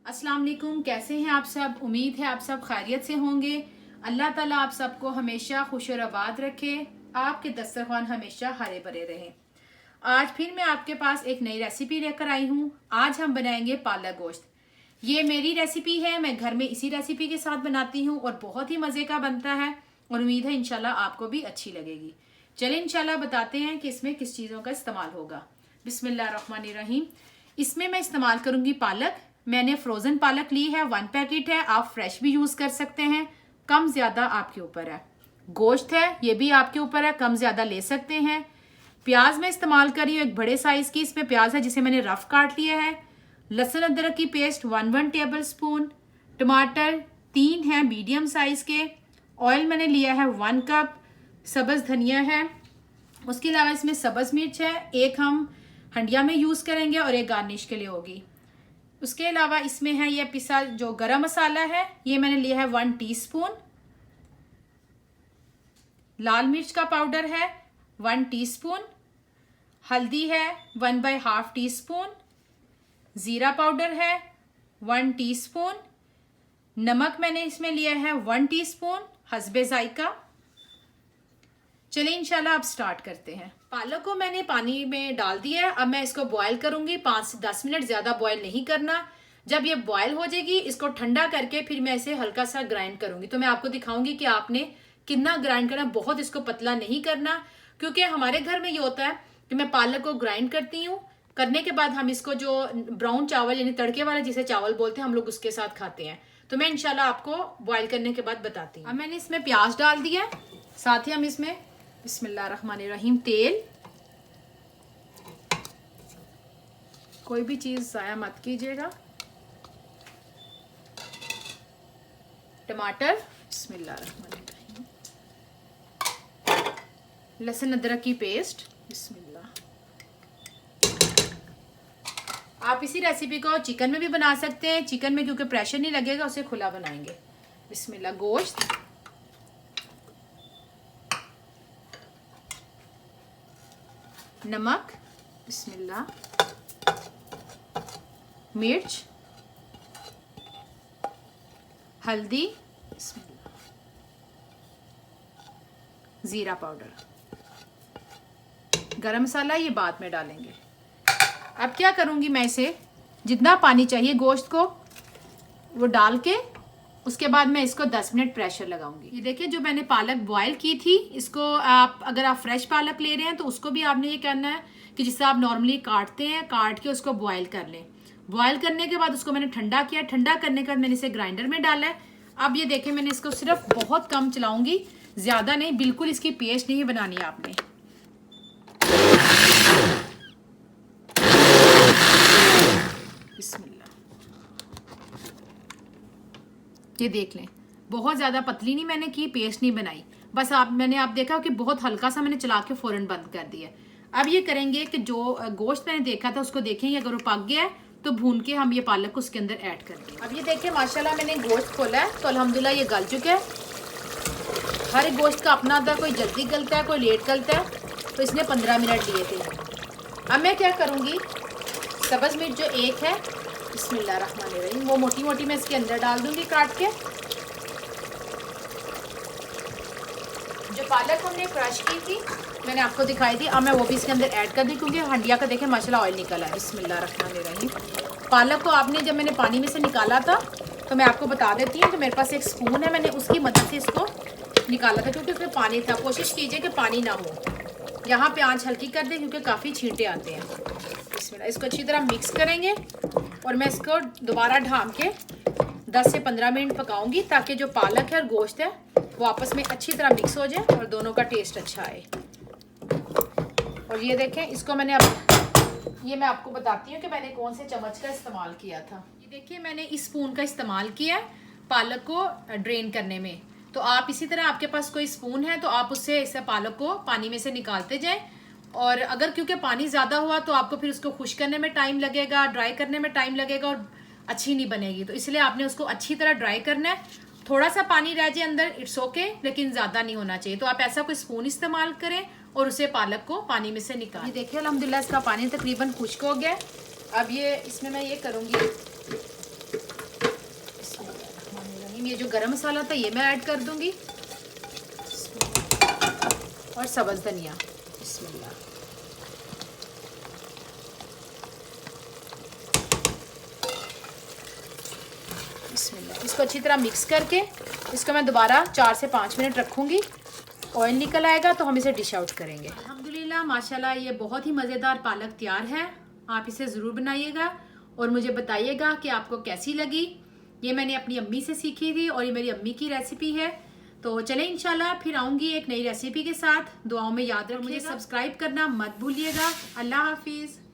अस्सलाम वालेकुम, कैसे हैं आप सब। उम्मीद है आप सब खैरियत से होंगे। अल्लाह ताला आप सबको हमेशा खुश और आबाद रखे, आपके दस्तरखान हमेशा हरे भरे रहें। आज फिर मैं आपके पास एक नई रेसिपी लेकर आई हूँ। आज हम बनाएंगे पालक गोश्त। ये मेरी रेसिपी है, मैं घर में इसी रेसिपी के साथ बनाती हूँ और बहुत ही मज़े का बनता है और उम्मीद है इंशाल्लाह आपको भी अच्छी लगेगी। चलिए इंशाल्लाह बताते हैं कि इसमें किस चीज़ों का इस्तेमाल होगा। बिस्मिल्लाहिर्रहमानिर्रहीम। इसमें मैं इस्तेमाल करूँगी पालक। मैंने फ्रोज़न पालक ली है, 1 पैकेट है। आप फ्रेश भी यूज़ कर सकते हैं, कम ज़्यादा आपके ऊपर है। गोश्त है, ये भी आपके ऊपर है, कम ज़्यादा ले सकते हैं। प्याज मैं इस्तेमाल कर रही हूँ एक बड़े साइज़ की, इसमें प्याज है जिसे मैंने रफ काट लिया है। लहसुन अदरक की पेस्ट 1 टेबल स्पून। टमाटर 3 हैं मीडियम साइज़ के। ऑयल मैंने लिया है 1 कप। सब्ज़ धनिया है। उसके अलावा इसमें सब्ज़ मिर्च है, एक हम हंडिया में यूज़ करेंगे और एक गार्निश के लिए होगी। उसके अलावा इसमें है ये पिसा जो गरम मसाला है, ये मैंने लिया है 1 टीस्पून। लाल मिर्च का पाउडर है 1 टीस्पून। हल्दी है 1/2 टीस्पून। ज़ीरा पाउडर है 1 टीस्पून। नमक मैंने इसमें लिया है 1 टीस्पून हस्बे जायका। चलिए इंशाल्लाह अब स्टार्ट करते हैं। पालक को मैंने पानी में डाल दिया है। अब मैं इसको बॉयल करूंगी 5 से 10 मिनट, ज़्यादा बॉयल नहीं करना। जब ये बॉयल हो जाएगी इसको ठंडा करके फिर मैं इसे हल्का सा ग्राइंड करूंगी। तो मैं आपको दिखाऊंगी कि आपने कितना ग्राइंड करना। बहुत इसको पतला नहीं करना, क्योंकि हमारे घर में ये होता है कि मैं पालक को ग्राइंड करती हूँ, करने के बाद हम इसको जो ब्राउन चावल यानी तड़के वाला जिसे चावल बोलते हैं हम लोग उसके साथ खाते हैं। तो मैं इंशाल्लाह आपको बॉयल करने के बाद बताती हूँ। अब मैंने इसमें प्याज डाल दिया है, साथ ही हम इसमें बिस्मिल्लाहिर्रहमानिर्रहीम तेल। कोई भी चीज़ ज़ाया मत कीजिएगा। टमाटर बिस्मिल्लाहिर्रहमानिर्रहीम। लहसुन अदरक की पेस्ट बिस्मिल्लाह। आप इसी रेसिपी को चिकन में भी बना सकते हैं। चिकन में क्योंकि प्रेशर नहीं लगेगा उसे खुला बनाएंगे। बिस्मिल्लाह। गोश्त, नमक बिस्मिल्लाह, मिर्च, हल्दी बिस्मिल्लाह, ज़ीरा पाउडर, गरम मसाला ये बाद में डालेंगे। अब क्या करूँगी, मैं इसे जितना पानी चाहिए गोश्त को वो डाल के उसके बाद मैं इसको 10 मिनट प्रेशर लगाऊंगी। ये देखिए जो मैंने पालक बॉयल की थी, इसको आप अगर आप फ्रेश पालक ले रहे हैं तो उसको भी आपने ये करना है कि जिससे आप नॉर्मली काटते हैं, काट के उसको बॉयल कर लें। बॉयल करने के बाद उसको मैंने ठंडा किया। ठंडा करने के बाद मैंने इसे ग्राइंडर में डाला है। अब ये देखें मैंने इसको सिर्फ बहुत कम चलाऊंगी, ज़्यादा नहीं, बिल्कुल इसकी पेस्ट नहीं बनानी है आपने। बिस्मिल्लाह। ये देख लें, बहुत ज़्यादा पतली नहीं मैंने की, पेस्ट नहीं बनाई, बस मैंने देखा कि बहुत हल्का सा मैंने चला के फ़ौरन बंद कर दिया। अब ये करेंगे कि जो गोश्त मैंने देखा था उसको देखेंगे, अगर वो पक गया है तो भून के हम ये पालक को उसके अंदर ऐड कर देंगे। अब ये देखिए माशाल्लाह मैंने गोश्त खोला है तो अल्हम्दुलिल्लाह ये गल चुका है। हर गोश्त का अपना था, कोई जल्दी गलता है कोई लेट गलता है, तो इसने 15 मिनट लिए थे। अब मैं क्या करूँगी, सब्ज़ मिर्च जो एक है बिस्मिल्लाहिर्रहमानिर्रहीम वो मोटी मोटी मैं इसके अंदर डाल दूंगी काट के। जो पालक हमने क्रश की थी मैंने आपको दिखाई थी, अब मैं वो भी इसके अंदर ऐड कर दी, क्योंकि हंडिया का देखें माशाल्लाह ऑयल निकला है। बिस्मिल्लाहिर्रहमानिर्रहीम। पालक को आपने जब मैंने पानी में से निकाला था तो मैं आपको बता देती हूँ कि मेरे पास एक स्पून है, मैंने उसकी मदद से इसको निकाला था क्योंकि उसमें पानी था। कोशिश कीजिए कि पानी ना हो। यहाँ पे आंच हल्की कर दें क्योंकि काफ़ी छींटे आते हैं। बिस्मिल्लाह। इसको अच्छी तरह मिक्स करेंगे और मैं इसको दोबारा ढाँप के 10 से 15 मिनट पकाऊंगी ताकि जो पालक है और गोश्त है वो आपस में अच्छी तरह मिक्स हो जाए और दोनों का टेस्ट अच्छा आए। और ये देखें इसको मैंने अब ये मैं आपको बताती हूँ कि मैंने कौन से चम्मच का इस्तेमाल किया था। ये देखिए मैंने इस स्पून का इस्तेमाल किया पालक को ड्रेन करने में। तो आप इसी तरह आपके पास कोई स्पून है तो आप उससे इस पालक को पानी में से निकालते जाएं। और अगर क्योंकि पानी ज़्यादा हुआ तो आपको फिर उसको खुश करने में टाइम लगेगा, ड्राई करने में टाइम लगेगा और अच्छी नहीं बनेगी। तो इसलिए आपने उसको अच्छी तरह ड्राई करना है। थोड़ा सा पानी रह जाए अंदर इट्स ओके, लेकिन ज़्यादा नहीं होना चाहिए। तो आप ऐसा कोई स्पून इस्तेमाल करें और उसे पालक को पानी में से निकालें। ये देखिए अल्हम्दुलिल्लाह इसका पानी तकरीबन खुश्क हो गया। अब ये इसमें मैं ये करूँगी ये जो गरम मसाला था ये मैं ऐड कर दूंगी और सब्ज़ धनिया। बिस्मिल्लाह। बिस्मिल्लाह। इसको अच्छी तरह मिक्स करके इसको मैं दोबारा 4 से 5 मिनट रखूँगी। ऑयल निकल आएगा तो हम इसे डिश आउट करेंगे। अल्हम्दुलिल्लाह माशाल्लाह ये बहुत ही मज़ेदार पालक तैयार है। आप इसे ज़रूर बनाइएगा और मुझे बताइएगा कि आपको कैसी लगी। ये मैंने अपनी अम्मी से सीखी थी और ये मेरी अम्मी की रेसिपी है। तो चलें इंशाल्लाह फिर आऊँगी एक नई रेसिपी के साथ। दुआओं में याद रखिएगा, मुझे सब्सक्राइब करना मत भूलिएगा। अल्लाह हाफिज़।